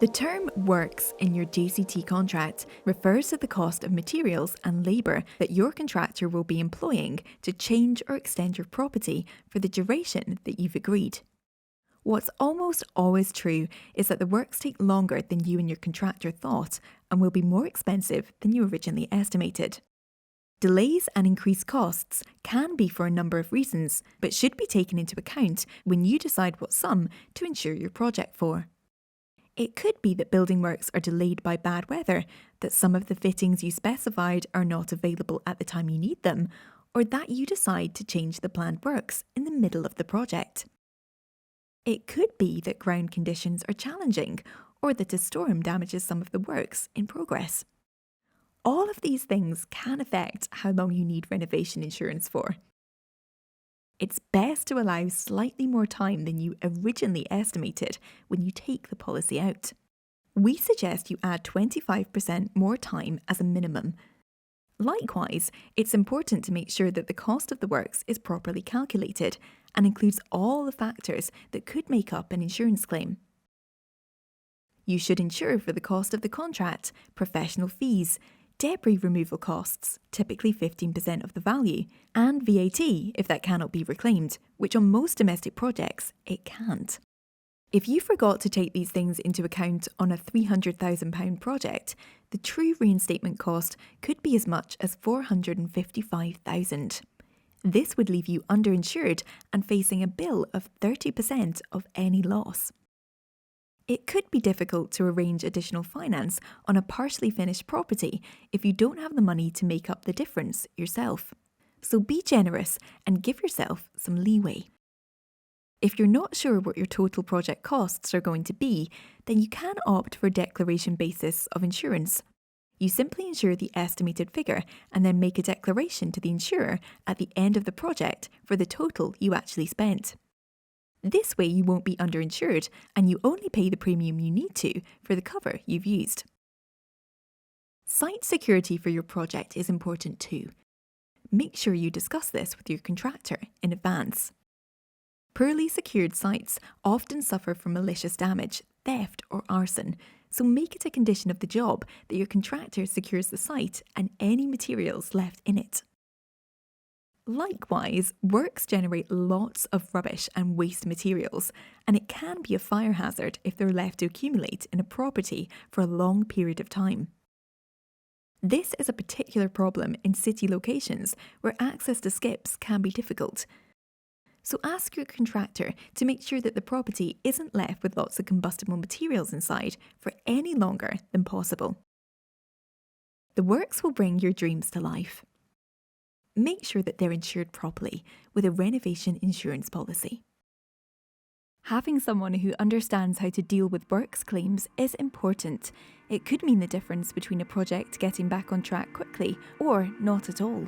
The term works in your JCT contract refers to the cost of materials and labour that your contractor will be employing to change or extend your property for the duration that you've agreed. What's almost always true is that the works take longer than you and your contractor thought and will be more expensive than you originally estimated. Delays and increased costs can be for a number of reasons, but should be taken into account when you decide what sum to insure your project for. It could be that building works are delayed by bad weather, that some of the fittings you specified are not available at the time you need them, or that you decide to change the planned works in the middle of the project. It could be that ground conditions are challenging, or that a storm damages some of the works in progress. All of these things can affect how long you need renovation insurance for. It's best to allow slightly more time than you originally estimated when you take the policy out. We suggest you add 25% more time as a minimum. Likewise, it's important to make sure that the cost of the works is properly calculated and includes all the factors that could make up an insurance claim. You should insure for the cost of the contract, professional fees, debris removal costs, typically 15% of the value, and VAT if that cannot be reclaimed, which on most domestic projects it can't. If you forgot to take these things into account on a £300,000 project, the true reinstatement cost could be as much as £455,000. This would leave you underinsured and facing a bill of 30% of any loss. It could be difficult to arrange additional finance on a partially finished property if you don't have the money to make up the difference yourself. So be generous and give yourself some leeway. If you're not sure what your total project costs are going to be, then you can opt for a declaration basis of insurance. You simply insure the estimated figure and then make a declaration to the insurer at the end of the project for the total you actually spent. This way you won't be underinsured and you only pay the premium you need to for the cover you've used. Site security for your project is important too. Make sure you discuss this with your contractor in advance. Poorly secured sites often suffer from malicious damage, theft or arson, so make it a condition of the job that your contractor secures the site and any materials left in it. Likewise, works generate lots of rubbish and waste materials, and it can be a fire hazard if they're left to accumulate in a property for a long period of time. This is a particular problem in city locations where access to skips can be difficult. So ask your contractor to make sure that the property isn't left with lots of combustible materials inside for any longer than possible. The works will bring your dreams to life. Make sure that they're insured properly with a renovation insurance policy. Having someone who understands how to deal with works claims is important. It could mean the difference between a project getting back on track quickly or not at all.